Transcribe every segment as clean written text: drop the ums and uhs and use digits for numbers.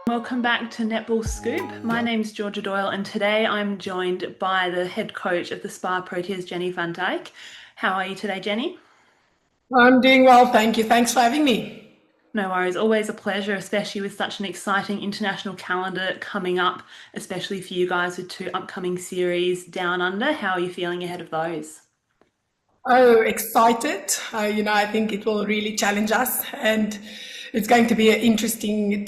Welcome back to Netball Scoop. My name's Georgia Doyle, and today I'm joined by the head coach of the South African Proteas, Jenny van Dijk. How are you today, Jenny? I'm doing well, thank you. Thanks for having me. No worries, always a pleasure, especially with such an exciting international calendar coming up, especially for you guys with two upcoming series down under. How are you feeling ahead of those? Oh, excited. I think it will really challenge us, and it's going to be an interesting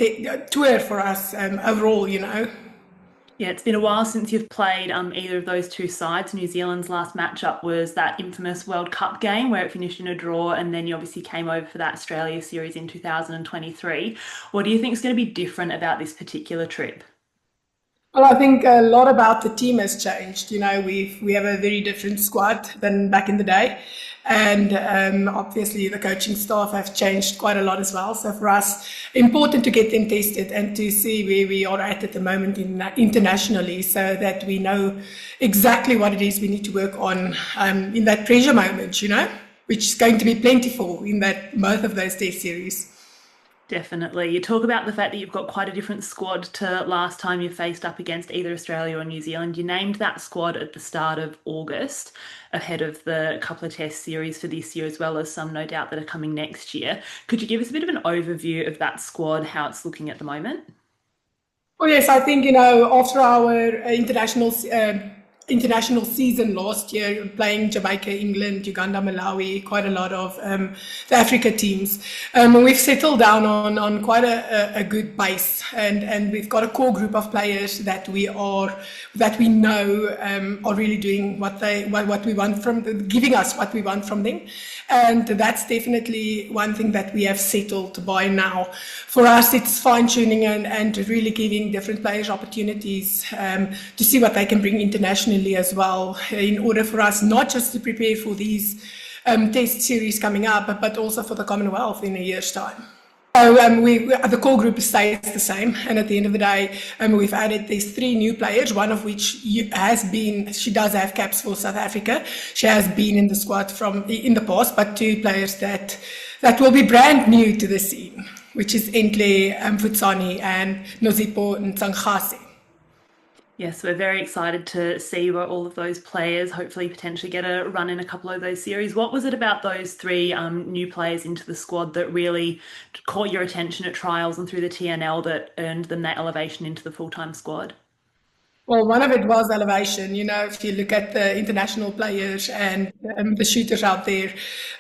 tour for us overall. Yeah, it's been a while since you've played either of those two sides. New Zealand's last matchup was that infamous World Cup game where it finished in a draw, and then you obviously came over for that Australia series in 2023. What do you think is going to be different about this particular trip? Well, I think a lot about the team has changed. We have a very different squad than back in the day, and obviously the coaching staff have changed quite a lot as well. So for us, important to get them tested and to see where we are at the moment internationally, so that we know exactly what it is we need to work on in that pressure moment. Which is going to be plentiful in that both of those test series. Definitely. You talk about the fact that you've got quite a different squad to last time you faced up against either Australia or New Zealand. You named that squad at the start of August, ahead of the couple of test series for this year, as well as some, no doubt, that are coming next year. Could you give us a bit of an overview of that squad, how it's looking at the moment? Oh yes, I think after our international season last year, playing Jamaica, England, Uganda, Malawi, quite a lot of the Africa teams. We've settled down on quite a good base, and we've got a core group of players that we know are really doing what we want giving us what we want from them, and that's definitely one thing that we have settled by now. For us, it's fine tuning and really giving different players opportunities to see what they can bring internationally as well, in order for us not just to prepare for these test series coming up, but also for the Commonwealth in a year's time. So the core group stays the same, and at the end of the day, we've added these three new players, one of which she does have caps for South Africa. She has been in the squad in the past, but two players that will be brand new to the scene, which is Entle Futsani and Nozipo Nsangase. Yes, we're very excited to see where all of those players hopefully potentially get a run in a couple of those series. What was it about those three new players into the squad that really caught your attention at trials and through the TNL that earned them that elevation into the full-time squad? Well, one of it was elevation. If you look at the international players and the shooters out there,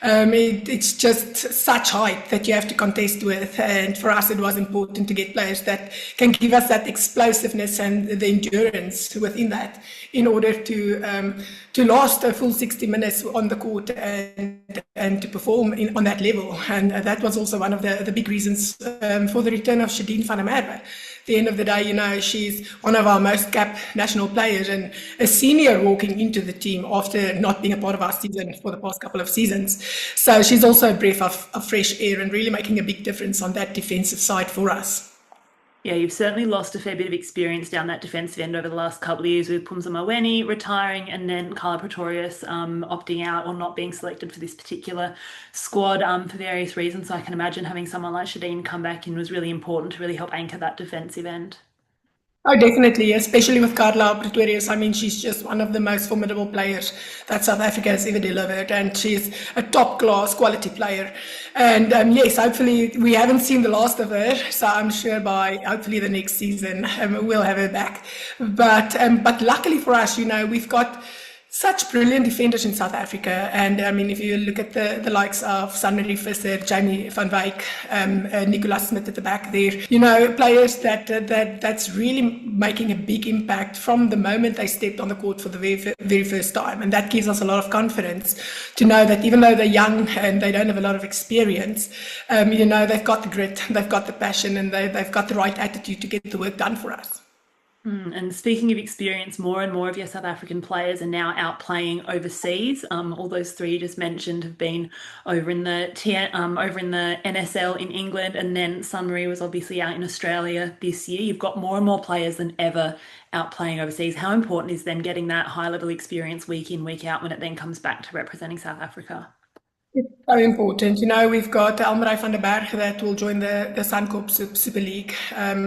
it's just such height that you have to contest with. And for us, it was important to get players that can give us that explosiveness and the endurance within that, in order to last a full 60 minutes on the court and to perform on that level. And that was also one of the big reasons for the return of Shadeen van der Merwe. At the end of the day, she's one of our most capped national players and a senior walking into the team after not being a part of our season for the past couple of seasons. So she's also a breath of fresh air and really making a big difference on that defensive side for us. Yeah, you've certainly lost a fair bit of experience down that defensive end over the last couple of years, with Pumza Maweni retiring and then Carla Pretorius opting out or not being selected for this particular squad for various reasons. So I can imagine having someone like Shadeen come back in was really important to really help anchor that defensive end. Oh, definitely, especially with Carla Pretorius. I mean, she's just one of the most formidable players that South Africa has ever delivered, and she's a top-class quality player. And yes, hopefully we haven't seen the last of her, so I'm sure by hopefully the next season we'll have her back. But luckily for us, we've got such brilliant defenders in South Africa, and I mean, if you look at the likes of Sanmarie Visser, Jamie van Wyk, Nicolas Smith at the back there, players that's really making a big impact from the moment they stepped on the court for the very first time, and that gives us a lot of confidence to know that even though they're young and they don't have a lot of experience, they've got the grit, they've got the passion, and they've got the right attitude to get the work done for us. And speaking of experience, more and more of your South African players are now out playing overseas. All those three you just mentioned have been over in the NSL in England, and then Sunmarie was obviously out in Australia this year. You've got more and more players than ever out playing overseas. How important is then getting that high level experience week in, week out when it then comes back to representing South Africa? So important. We've got Elmeré van der Berg that will join the Suncorp Super League.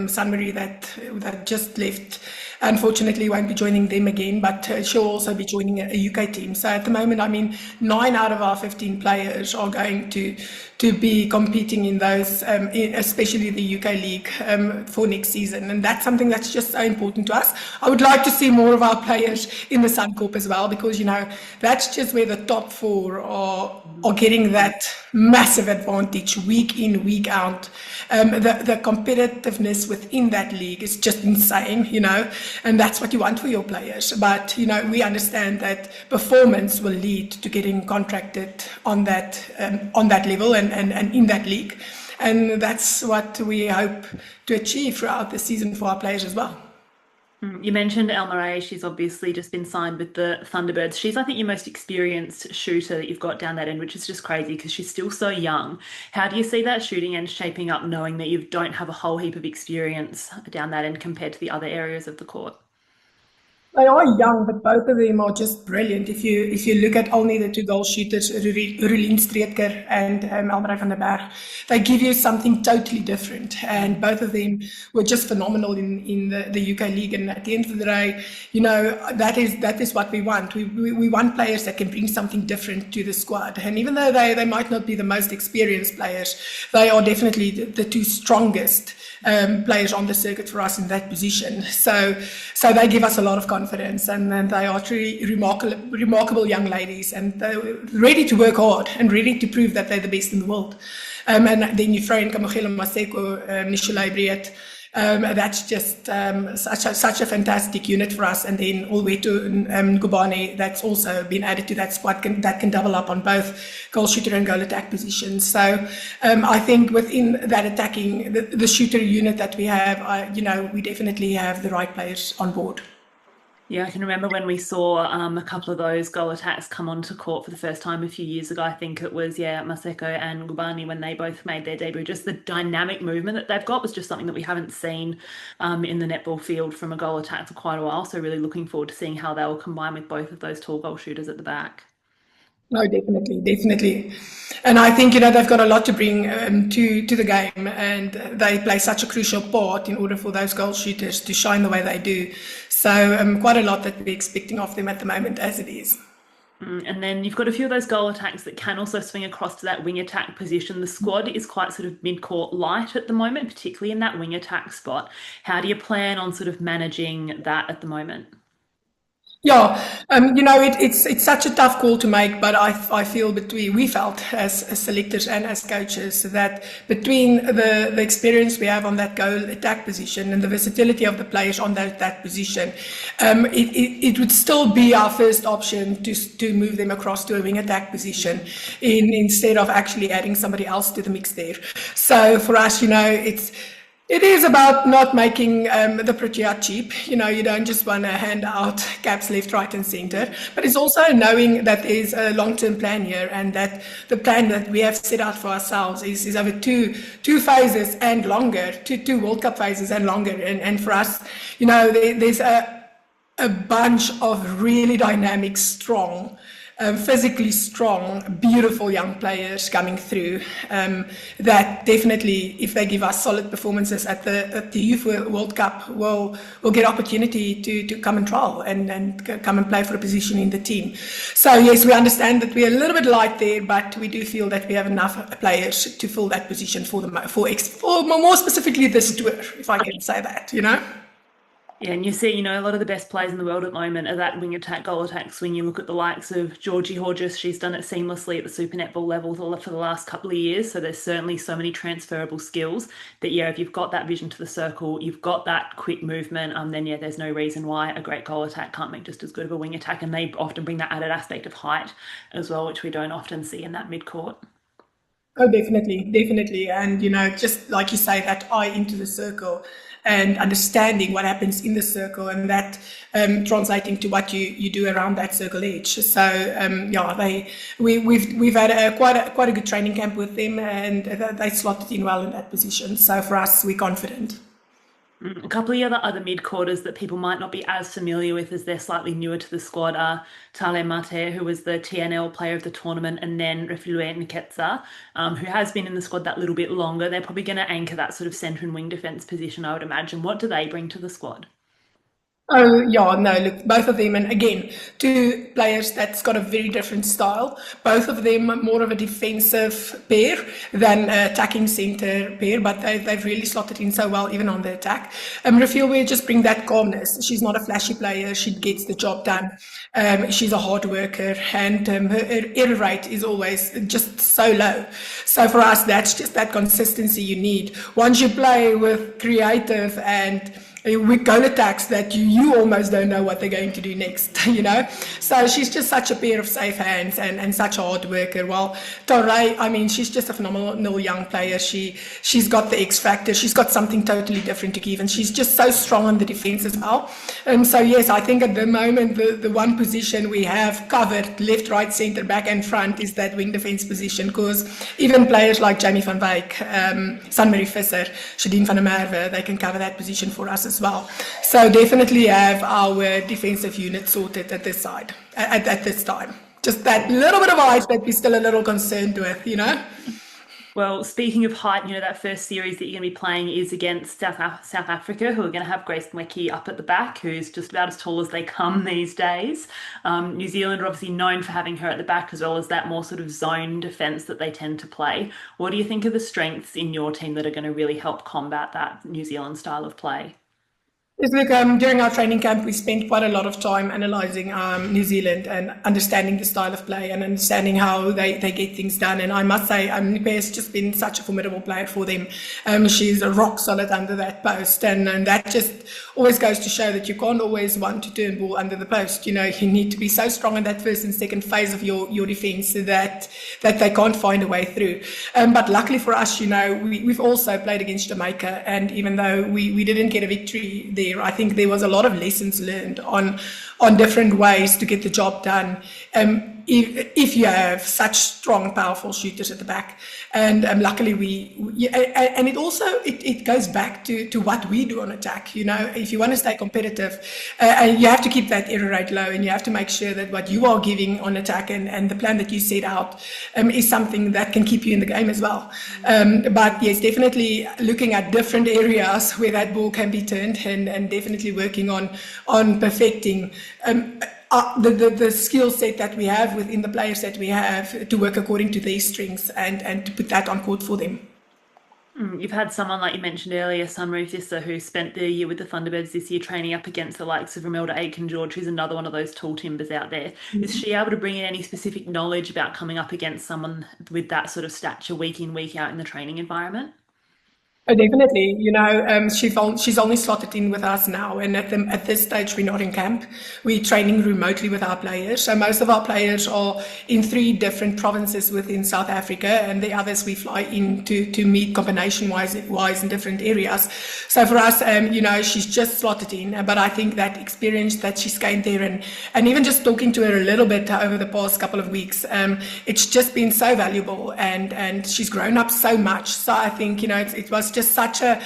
Sunbury that just left. Unfortunately, won't be joining them again, but she'll also be joining a UK team. So at the moment, 9 out of our 15 players are going to be competing in those, especially the UK League for next season. And that's something that's just so important to us. I would like to see more of our players in the Suncorp as well, because, that's just where the top four are getting that massive advantage week in, week out. The competitiveness within that league is just insane, and that's what you want for your players. But, we understand that performance will lead to getting contracted on that level and in that league. And that's what we hope to achieve throughout the season for our players as well. You mentioned Elmeré. She's obviously just been signed with the Thunderbirds. She's, I think, your most experienced shooter that you've got down that end, which is just crazy because she's still so young. How do you see that shooting end shaping up, knowing that you don't have a whole heap of experience down that end compared to the other areas of the court? They are young, but both of them are just brilliant. If you look at only the two goal shooters, Rulien Streeter and Elmeré van der Berg, they give you something totally different. And both of them were just phenomenal in the UK League. And at the end of the day, that is what we want. We want players that can bring something different to the squad. And even though they might not be the most experienced players, they are definitely the two strongest players on the circuit for us in that position. So they give us a lot of confidence, and they are truly remarkable young ladies, and they're ready to work hard and ready to prove that they're the best in the world. And then you throw in Kamogelo Maseko, Nisholai Breed. That's just such a fantastic unit for us. And then all the way to Ngubane, that's also been added to that squad that can double up on both goal shooter and goal attack positions. So I think within that attacking, the shooter unit that we have, we definitely have the right players on board. Yeah, I can remember when we saw a couple of those goal attacks come onto court for the first time a few years ago. I think it was, Maseko and Ngubani when they both made their debut. Just the dynamic movement that they've got was just something that we haven't seen in the netball field from a goal attack for quite a while. So really looking forward to seeing how they will combine with both of those tall goal shooters at the back. No, definitely. And I think, they've got a lot to bring to the game, and they play such a crucial part in order for those goal shooters to shine the way they do. So quite a lot that we're expecting of them at the moment as it is. And then you've got a few of those goal attacks that can also swing across to that wing attack position. The squad is quite sort of mid-court light at the moment, particularly in that wing attack spot. How do you plan on sort of managing that at the moment? Yeah, it's such a tough call to make, but I feel we felt as selectors and as coaches that between the experience we have on that goal attack position and the versatility of the players on that position, it would still be our first option to move them across to a wing attack position instead of actually adding somebody else to the mix there. So for us, it is about not making the Protea cheap. You don't just want to hand out caps left, right, and center. But it's also knowing that there's a long-term plan here, and that the plan that we have set out for ourselves is over two phases and longer, two World Cup phases and longer. And for us, there's a bunch of really dynamic, strong, physically strong, beautiful young players coming through that definitely, if they give us solid performances at the Youth World Cup, will get opportunity to come and trial and come and play for a position in the team. So yes, we understand that we're a little bit light there, but we do feel that we have enough players to fill that position for more specifically this tour, if I can say that, Yeah, and you see, a lot of the best players in the world at the moment are that wing attack, goal attacks. When you look at the likes of Georgie Horges, she's done it seamlessly at the Super Netball level for the last couple of years. So there's certainly so many transferable skills that, if you've got that vision to the circle, you've got that quick movement, then, there's no reason why a great goal attack can't make just as good of a wing attack. And they often bring that added aspect of height as well, which we don't often see in that mid-court. Oh, definitely. And, just like you say, that eye into the circle and understanding what happens in the circle, and that translating to what you do around that circle edge. So we've had quite a good training camp with them, and they slotted in well in that position. So for us, we're confident. A couple of other mid-quarters that people might not be as familiar with as they're slightly newer to the squad are Tale Mate, who was the TNL player of the tournament, and then Refilwe Nketsa, who has been in the squad that little bit longer. They're probably going to anchor that sort of centre and wing defence position, I would imagine. What do they bring to the squad? Oh, yeah, no, look, both of them, and again, two players that's got a very different style. Both of them more of a defensive pair than attacking centre pair, but they've really slotted in so well, even on the attack. Rafiel will just bring that calmness. She's not a flashy player. She gets the job done. She's a hard worker, and her error rate is always just so low. So for us, that's just that consistency you need. Once you play with creative and with goal attacks that you almost don't know what they're going to do next, you know. So she's just such a pair of safe hands and such a hard worker. Well, Torre, I mean, she's just a phenomenal young player. She's got the X factor. She's got something totally different to give, and she's just so strong on the defense as well. So yes, I think at the moment the one position we have covered, left, right, centre, back, and front, is that wing defense position. Because even players like Jamie van Wyk, Sanmarie Visser, Shadine van der Merwe, they can cover that position for us as well. So definitely have our defensive unit sorted at this side, at this time. Just that little bit of height that we're still a little concerned with, you know. Well, speaking of height, that first series that you're going to be playing is against South Africa, who are going to have Grace Mwecky up at the back, who's just about as tall as they come these days. New Zealand are obviously known for having her at the back, as well as that more sort of zone defence that they tend to play. What do you think are the strengths in your team that are going to really help combat that New Zealand style of play? Yes, look, during our training camp, we spent quite a lot of time analysing New Zealand and understanding the style of play and understanding how they get things done. And I must say, Nipe has just been such a formidable player for them. She's a rock solid under that post. And that just always goes to show that you can't always want to turn ball under the post. You need to be so strong in that first and second phase of your defence that they can't find a way through. But luckily for us, we've also played against Jamaica. And even though we didn't get a victory there, I think there was a lot of lessons learned on different ways to get the job done. If you have such strong, powerful shooters at the back, and luckily and it also it goes back to what we do on attack. If you want to stay competitive, you have to keep that error rate low, and you have to make sure that what you are giving on attack and the plan that you set out is something that can keep you in the game as well. But yes, definitely looking at different areas where that ball can be turned, and definitely working on perfecting the skill set that we have within the players that we have to work according to their strengths and to put that on court for them. You've had someone, like you mentioned earlier, Sanmarie Visser, who spent the year with the Thunderbirds this year training up against the likes of Romilda Aitken-George, who's another one of those tall timbers out there. Mm-hmm. Is she able to bring in any specific knowledge about coming up against someone with that sort of stature week in, week out in the training environment? Oh, definitely. She's only slotted in with us now, and at this stage we're not in camp. We're training remotely with our players. So most of our players are in 3 different provinces within South Africa, and the others we fly in to meet combination-wise in different areas. So for us, she's just slotted in, but I think that experience that she's gained there, and even just talking to her a little bit over the past couple of weeks, it's just been so valuable, and she's grown up so much. So I think, it was just such a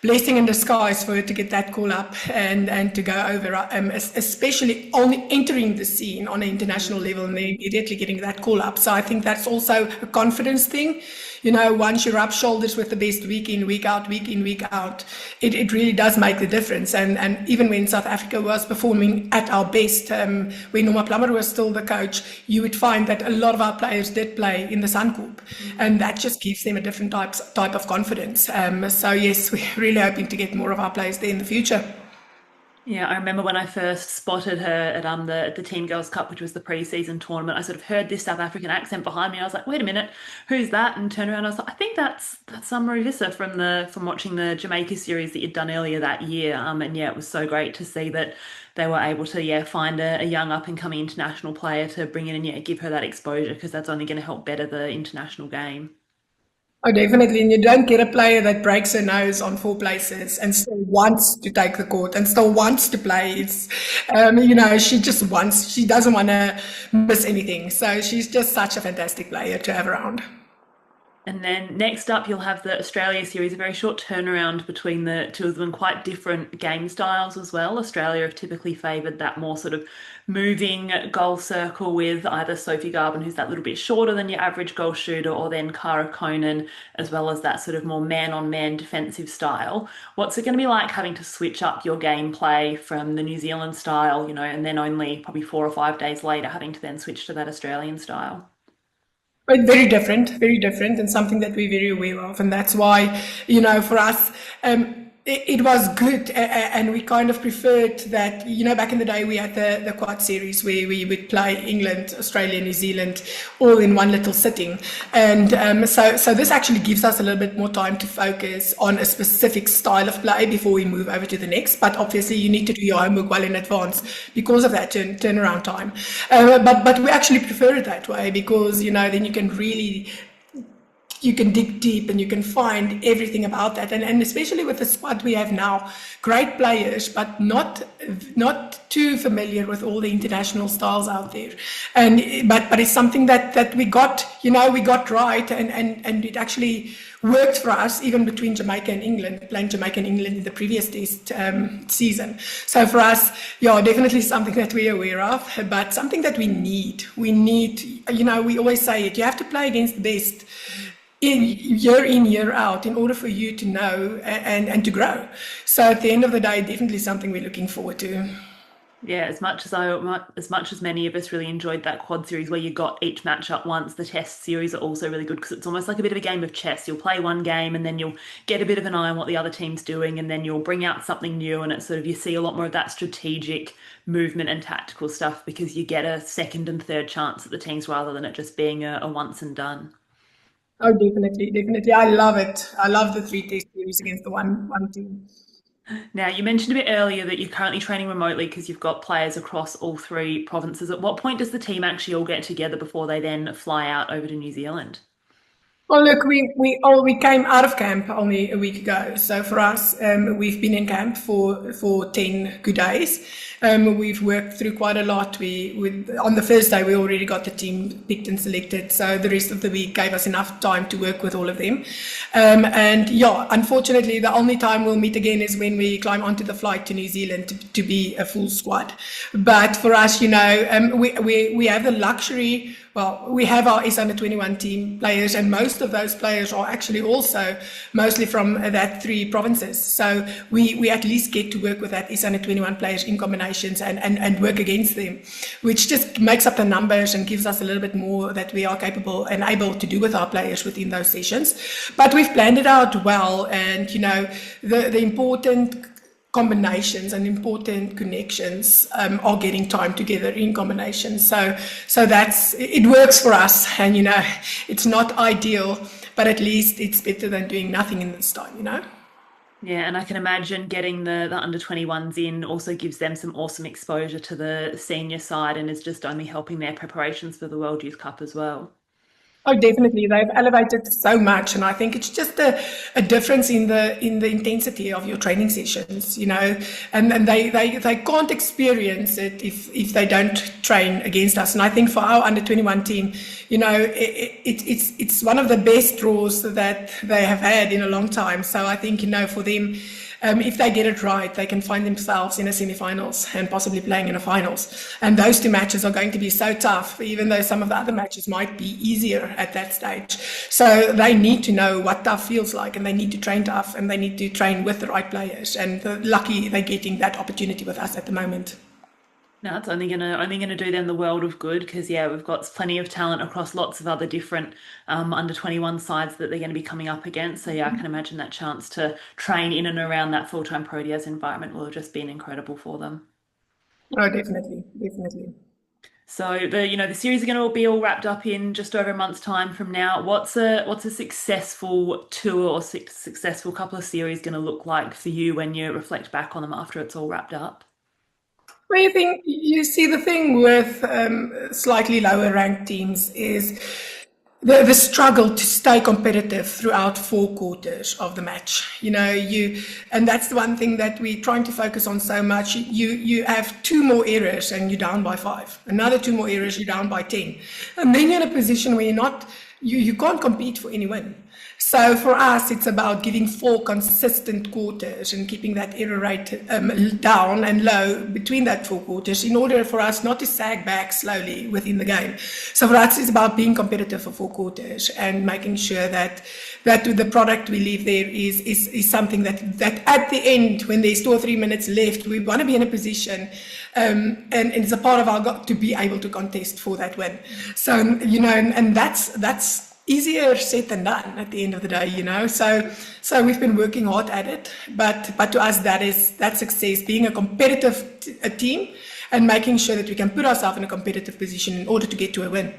blessing in disguise for her to get that call up and to go over, especially only entering the scene on an international level and then immediately getting that call up. So I think that's also a confidence thing. Once you rub shoulders with the best week in, week out, it really does make the difference. And even when South Africa was performing at our best, when Noma Plummer was still the coach, you would find that a lot of our players did play in the Suncorp, and that just gives them a different type of confidence. So yes, we're really hoping to get more of our players there in the future. Yeah, I remember when I first spotted her at the Teen Girls Cup, which was the pre-season tournament. I sort of heard this South African accent behind me. I was like, "Wait a minute, who's that?" And turned around. I was like, "I think that's Sanmarie Visser from watching the Jamaica series that you'd done earlier that year." And yeah, it was so great to see that they were able to find a young up and coming international player to bring in and give her that exposure, because that's only going to help better the international game. Oh, definitely. And you don't get a player that breaks her nose on 4 places and still wants to take the court and still wants to play. It's, she doesn't want to miss anything. So she's just such a fantastic player to have around. And then next up, you'll have the Australia series, a very short turnaround between the two of them, quite different game styles as well. Australia have typically favoured that more sort of moving goal circle with either Sophie Garben, who's that little bit shorter than your average goal shooter, or then Cara Conan, as well as that sort of more man-on-man defensive style. What's it going to be like having to switch up your gameplay from the New Zealand style, and then only probably 4 or 5 days later having to then switch to that Australian style? But very different, and something that we're very aware of. And that's why, for us, it was good. And we kind of preferred that, back in the day, we had the quad series where we would play England, Australia, New Zealand, all in one little sitting. And so this actually gives us a little bit more time to focus on a specific style of play before we move over to the next. But obviously, you need to do your homework well in advance because of that turnaround time. But we actually prefer it that way because, then you can dig deep and you can find everything about that. And especially with the squad we have now, great players, but not too familiar with all the international styles out there. But it's something that we got, we got right, and it actually worked for us even between Jamaica and England, playing Jamaica and England in the previous test season. So for us, definitely something that we're aware of, but something that we need. We need, we always say it, you have to play against the best in, year out, in order for you to know and to grow. So at the end of the day, definitely something we're looking forward to. Yeah, as much as many of us really enjoyed that quad series where you got each match up once, the test series are also really good because it's almost like a bit of a game of chess. You'll play one game and then you'll get a bit of an eye on what the other team's doing, and then you'll bring out something new, and it's sort of, you see a lot more of that strategic movement and tactical stuff because you get a second and third chance at the teams rather than it just being a once and done. Oh, definitely, definitely. I love it. I love the three test series against the one team. Now, you mentioned a bit earlier that you're currently training remotely because you've got players across all three provinces. At what point does the team actually all get together before they then fly out over to New Zealand? Well, look, we came out of camp only a week ago. So for us, we've been in camp for 10 good days. We've worked through quite a lot. On the first day, we already got the team picked and selected. So the rest of the week gave us enough time to work with all of them. Unfortunately, the only time we'll meet again is when we climb onto the flight to New Zealand to be a full squad. But for us, we have the luxury. Well, we have our S-under-21 team players, and most of those players are actually also mostly from that three provinces. So we at least get to work with that S-under-21 players in combinations and work against them, which just makes up the numbers and gives us a little bit more that we are capable and able to do with our players within those sessions. But we've planned it out well, and the important combinations and important connections are getting time together in combination. So it works for us, and it's not ideal, but at least it's better than doing nothing in this time. Yeah, and I can imagine getting the under 21s in also gives them some awesome exposure to the senior side and is just only helping their preparations for the World Youth Cup as well. Oh, definitely. They've elevated so much, and I think it's just a difference in the intensity of your training sessions, and they can't experience it if they don't train against us. And I think for our under-21 team, it's one of the best draws that they have had in a long time. So I think for them, if they get it right, they can find themselves in a semi-finals and possibly playing in a finals. And those two matches are going to be so tough, even though some of the other matches might be easier at that stage. So they need to know what tough feels like, and they need to train tough, and they need to train with the right players. And lucky they're getting that opportunity with us at the moment. No, it's only gonna do them the world of good because we've got plenty of talent across lots of other different under 21 sides that they're going to be coming up against. So I can imagine that chance to train in and around that full-time Proteas environment will have just been incredible for them. Oh, definitely, definitely. So the series are going to be all wrapped up in just over a month's time from now. What's a successful tour or successful couple of series going to look like for you when you reflect back on them after it's all wrapped up? Well, you see the thing with slightly lower ranked teams is the struggle to stay competitive throughout 4 quarters of the match. And that's the one thing that we're trying to focus on so much. You have 2 more errors and you're down by 5. Another 2 more errors, you're down by 10. And then you're in a position where you can't compete for any win. So for us, it's about giving 4 consistent quarters and keeping that error rate down and low between that 4 quarters in order for us not to sag back slowly within the game. So for us, it's about being competitive for 4 quarters and making sure that the product we leave there is something that at the end, when there's 2 or 3 minutes left, we want to be in a position and it's a part of our goal to be able to contest for that win. So, and that's easier said than done at the end of the day, So we've been working hard at it, but to us that's success, being a competitive team and making sure that we can put ourselves in a competitive position in order to get to a win.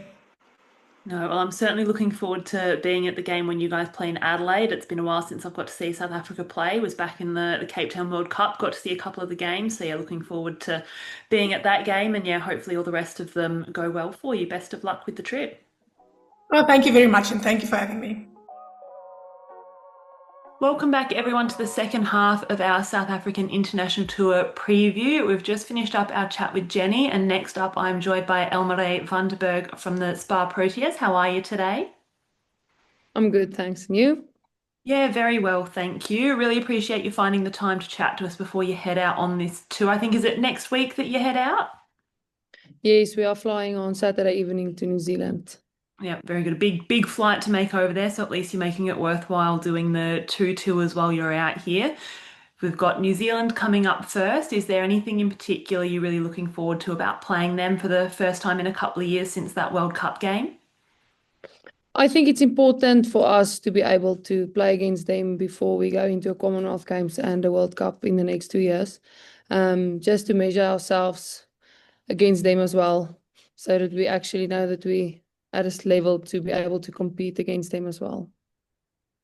No, well, I'm certainly looking forward to being at the game when you guys play in Adelaide. It's been a while since I've got to see South Africa play. Was back in the Cape Town World Cup, got to see a couple of the games. So yeah, looking forward to being at that game, and yeah, hopefully all the rest of them go well for you. Best of luck with the trip. Well, thank you very much, and thank you for having me. Welcome back everyone to the second half of our South African International Tour preview. We've just finished up our chat with Jenny, and next up I'm joined by Elmeré van der Berg from the Spa Proteas. How are you today? I'm good, thanks. And you? Yeah, very well, thank you. Really appreciate you finding the time to chat to us before you head out on this tour. I think, is it next week that you head out? Yes, we are flying on Saturday evening to New Zealand. Yeah, very good. A big flight to make over there, so at least you're making it worthwhile doing the 2 tours while you're out here. We've got New Zealand coming up first. Is there anything in particular you're really looking forward to about playing them for the first time in a couple of years since that World Cup game? I think it's important for us to be able to play against them before we go into a Commonwealth Games and a World Cup in the next 2 years, just to measure ourselves against them as well, so that we actually know that we at a level to be able to compete against them as well.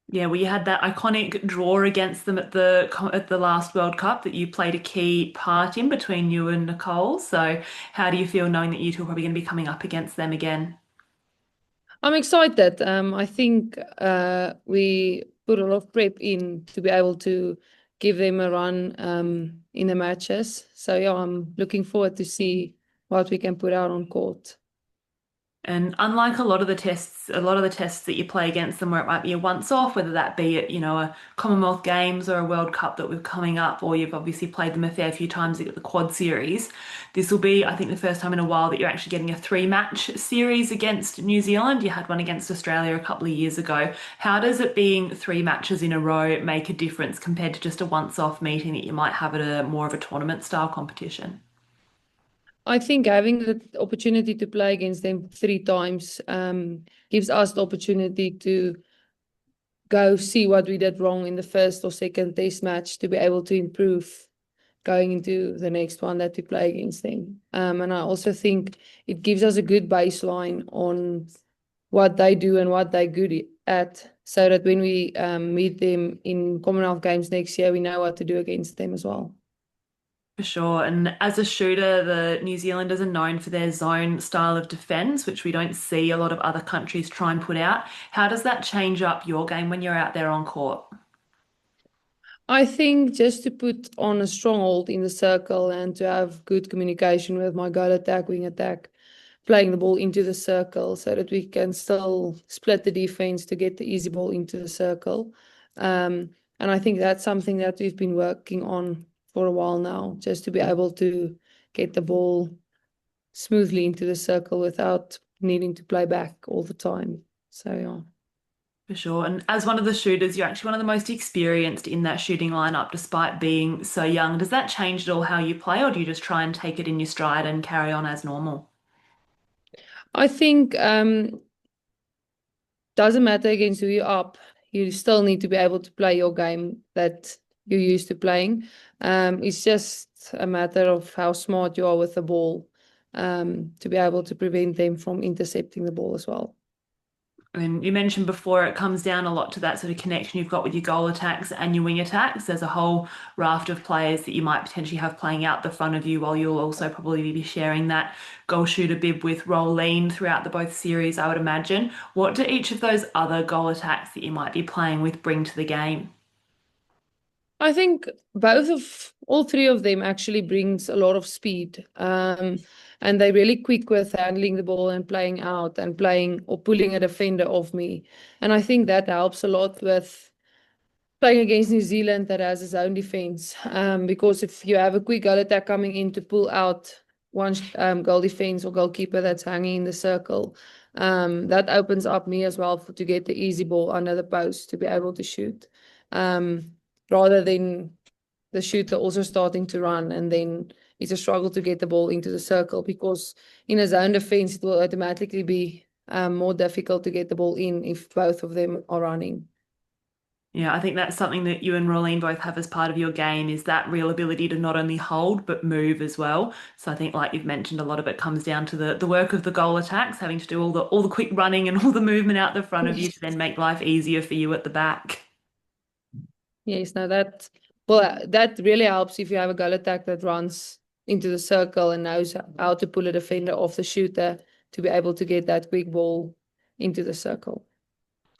Yeah, well, you had that iconic draw against them at the last World Cup that you played a key part in between you and Nicole. So how do you feel knowing that you two are probably going to be coming up against them again? I'm excited. I think we put a lot of prep in to be able to give them a run in the matches. So yeah, I'm looking forward to see what we can put out on court. And unlike a lot of the tests that you play against them where it might be a once off, whether that be at, a Commonwealth Games or a World Cup that we're coming up, or you've obviously played them a fair few times at the Quad Series, this will be, I think, the first time in a while that you're actually getting a 3-match series against New Zealand. You had one against Australia a couple of years ago. How does it being 3 matches in a row make a difference compared to just a once-off meeting that you might have at a more of a tournament style competition? I think having the opportunity to play against them 3 times gives us the opportunity to go see what we did wrong in the first or second test match to be able to improve going into the next one that we play against them. And I also think it gives us a good baseline on what they do and what they're good at, so that when we meet them in Commonwealth Games next year, we know what to do against them as well. For sure. And as a shooter, the New Zealanders are known for their zone style of defence, which we don't see a lot of other countries try and put out. How does that change up your game when you're out there on court? I think just to put on a stronghold in the circle and to have good communication with my goal attack, wing attack, playing the ball into the circle so that we can still split the defense to get the easy ball into the circle. And I think that's something that we've been working on for a while now, just to be able to get the ball smoothly into the circle without needing to play back all the time. So, yeah. For sure. And as one of the shooters, you're actually one of the most experienced in that shooting lineup, despite being so young. Does that change at all how you play, or do you just try and take it in your stride and carry on as normal? I think doesn't matter against who you're up. You still need to be able to play your game that you're used to playing. It's just a matter of how smart you are with the ball to be able to prevent them from intercepting the ball as well. And you mentioned before it comes down a lot to that sort of connection you've got with your goal attacks and your wing attacks. There's a whole raft of players that you might potentially have playing out the front of you while you'll also probably be sharing that goal shooter bib with Rolene throughout the both series, I would imagine. What do each of those other goal attacks that you might be playing with bring to the game? I think all three of them actually brings a lot of speed. And they're really quick with handling the ball and playing out and playing or pulling a defender off me. And I think that helps a lot with playing against New Zealand that has its own defense. Because if you have a quick goal attack coming in to pull out one goal defense or goalkeeper that's hanging in the circle, that opens up me as well to get the easy ball under the post to be able to shoot. Rather than the shooter also starting to run and then it's a struggle to get the ball into the circle, because in a zone defense, it will automatically be more difficult to get the ball in if both of them are running. Yeah, I think that's something that you and Rolene both have as part of your game is that real ability to not only hold but move as well. So I think, like you've mentioned, a lot of it comes down to the work of the goal attacks, having to do all the quick running and all the movement out the front of you to then make life easier for you at the back. Yes, no, that really helps if you have a goal attack that runs into the circle and knows how to pull a defender off the shooter to be able to get that quick ball into the circle.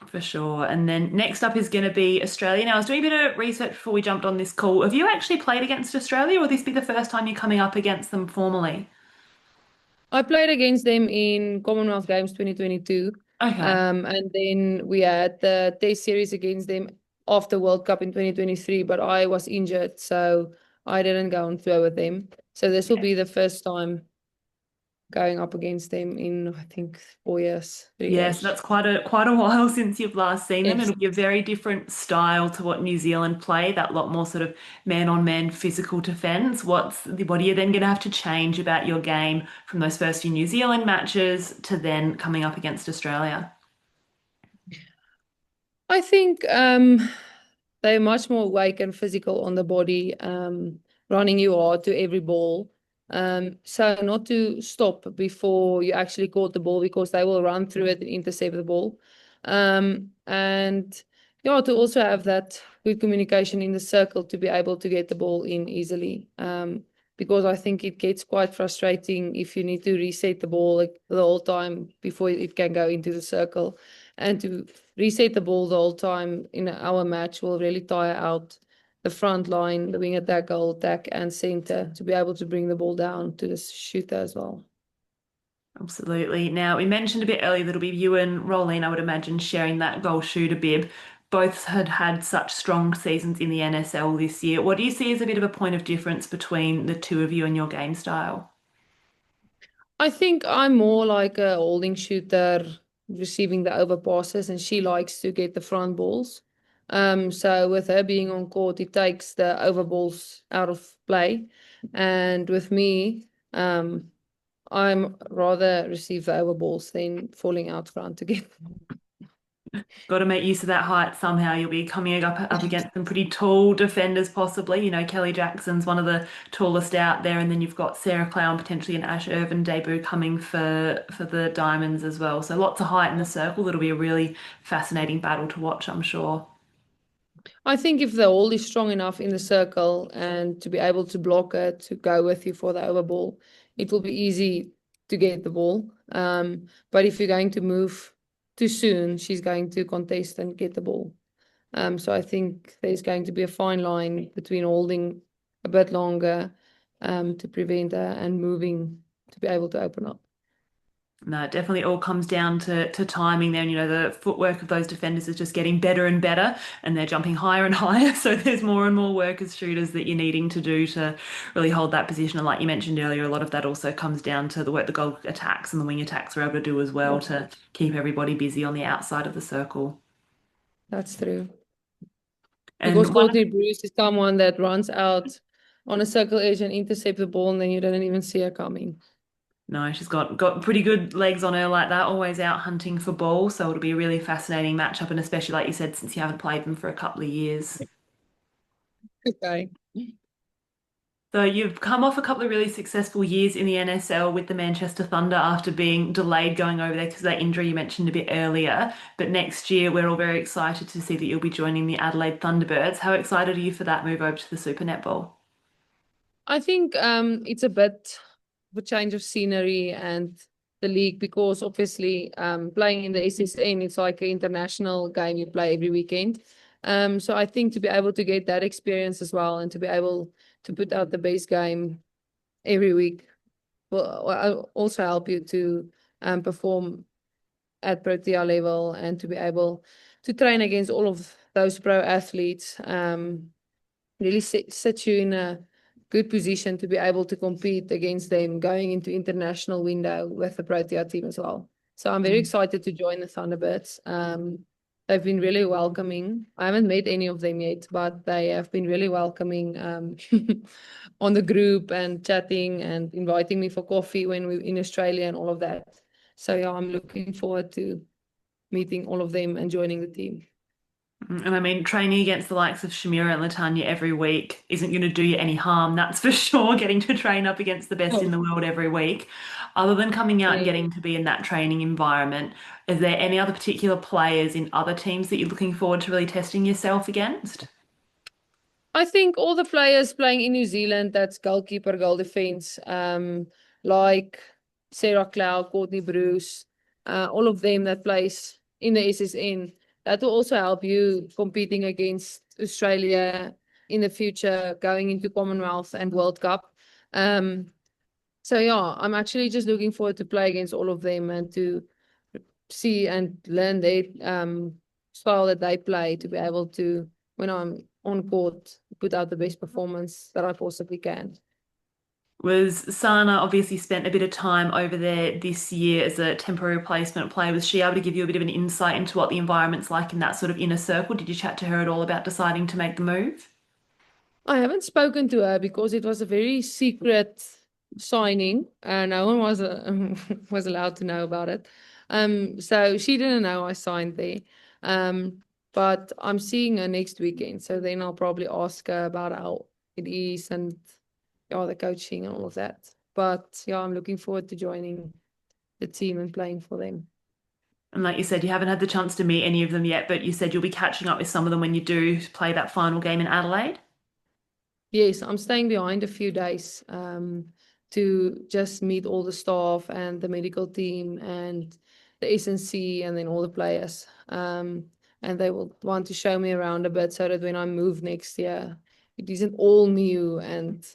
For sure. And then next up is going to be Australia. Now, I was doing a bit of research before we jumped on this call. Have you actually played against Australia, or will this be the first time you're coming up against them formally? I played against them in Commonwealth Games 2022. Okay. And then we had the test series against them after World Cup in 2023, but I was injured, so I didn't go on tour with them. So this will be the first time going up against them in, I think, 4 years, 3 years. Yes, that's quite a while since you've last seen them. Yes. It'll be a very different style to what New Zealand play, that lot more sort of man-on-man physical defense. What are you then going to have to change about your game from those first few New Zealand matches to then coming up against Australia? I think they're much more awake and physical on the body, running you hard to every ball. So not to stop before you actually caught the ball, because they will run through it and intercept the ball. And yeah, to also have that good communication in the circle to be able to get the ball in easily. Because I think it gets quite frustrating if you need to reset the ball like the whole time before it can go into the circle. And to reset the ball the whole time in our match will really tire out the front line, the wing attack, goal attack, and center to be able to bring the ball down to the shooter as well. Absolutely. Now, we mentioned a bit earlier that it'll be you and Rolene, I would imagine, sharing that goal shooter bib. Both had such strong seasons in the NSL this year. What do you see as a bit of a point of difference between the two of you and your game style? I think I'm more like a holding shooter, receiving the overpasses, and she likes to get the front balls. So with her being on court, it takes the overballs out of play. And with me, I'm rather receive the overballs than falling out front again. Got to make use of that height somehow. You'll be coming up against some pretty tall defenders, possibly. You know, Kelly Jackson's one of the tallest out there, and then you've got Sarah Clown, potentially an Ash Irvin debut coming for the Diamonds as well. So lots of height in the circle. It'll be a really fascinating battle to watch, I'm sure. I think if the hold is strong enough in the circle and to be able to block it, to go with you for the overball, it will be easy to get the ball. But if you're going to move too soon, she's going to contest and get the ball. So I think there's going to be a fine line between holding a bit longer to prevent her and moving to be able to open up. No, it definitely all comes down to timing there. And, you know, the footwork of those defenders is just getting better and better, and they're jumping higher and higher. So there's more and more work as shooters that you're needing to do to really hold that position. And like you mentioned earlier, a lot of that also comes down to the work the goal attacks and the wing attacks are able to do as well to keep everybody busy on the outside of the circle. That's true. And Because Courtney Bruce is someone that runs out on a circle edge and intercepts the ball, and then you don't even see her coming. no, she's got pretty good legs on her like that, always out hunting for balls. So it'll be a really fascinating matchup, and especially like you said, since you haven't played them for a couple of years. Okay. So you've come off a couple of really successful years in the NSL with the Manchester Thunder after being delayed going over there because of that injury you mentioned a bit earlier. But next year, we're all very excited to see that you'll be joining the Adelaide Thunderbirds. How excited are you for that move over to the Super Netball? I think it's a bit of a change of scenery and the league because obviously playing in the SSN, it's like an international game you play every weekend. So I think to be able to get that experience as well and to be able to put out the base game every week will also help you to perform at Protea level and to be able to train against all of those pro athletes really sets you in a good position to be able to compete against them going into international window with the Protea team as well. So I'm very excited to join the Thunderbirds. They've been really welcoming. I haven't met any of them yet, but they have been really welcoming on the group and chatting and inviting me for coffee when we're in Australia and all of that. So yeah, I'm looking forward to meeting all of them and joining the team. And I mean, training against the likes of Shamira and Latanya every week isn't going to do you any harm, that's for sure, getting to train up against the best in the world every week. Other than coming out and Yeah. getting to be in that training environment, is there any other particular players in other teams that you're looking forward to really testing yourself against? I think all the players playing in New Zealand, that's goalkeeper, goal defense, like Sarah Clow, Courtney Bruce, all of them that plays in the SSN, that will also help you competing against Australia in the future, going into Commonwealth and World Cup. Um, so yeah, I'm actually just looking forward to play against all of them and to see and learn their style that they play to be able to, when I'm on court, put out the best performance that I possibly can. Was Sana obviously spent a bit of time over there this year as a temporary replacement player? Was she able to give you a bit of an insight into what the environment's like in that sort of inner circle? Did you chat to her at all about deciding to make the move? I haven't spoken to her because it was a very secret signing and no one was was allowed to know about it. So she didn't know I signed there. But I'm seeing her next weekend, so then I'll probably ask her about how it is and yeah, the coaching and all of that. But yeah, I'm looking forward to joining the team and playing for them. And like you said, you haven't had the chance to meet any of them yet, but you said you'll be catching up with some of them when you do play that final game in Adelaide. Yes, I'm staying behind a few days to just meet all the staff and the medical team and the SNC and then all the players. And they will want to show me around a bit so that when I move next year, it isn't all new. And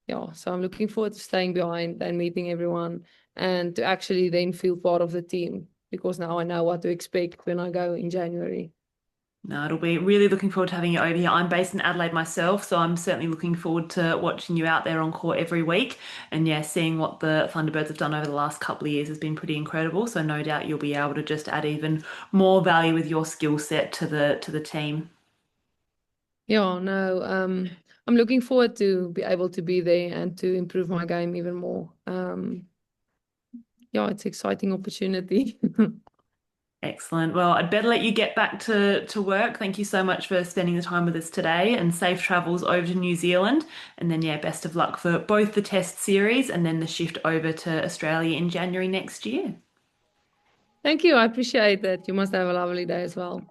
yeah, so I'm looking forward to staying behind and meeting everyone and to actually then feel part of the team because now I know what to expect when I go in January. No, it'll be really looking forward to having you over here. I'm based in Adelaide myself, so I'm certainly looking forward to watching you out there on court every week. And yeah, seeing what the Thunderbirds have done over the last couple of years has been pretty incredible. So no doubt you'll be able to just add even more value with your skill set to the team. Yeah, no, I'm looking forward to be able to be there and to improve my game even more. Yeah, it's an exciting opportunity. Excellent. Well, I'd better let you get back to work. Thank you so much for spending the time with us today and safe travels over to New Zealand. And then, yeah, best of luck for both the test series and then the shift over to Australia in January next year. Thank you. I appreciate that. You must have a lovely day as well.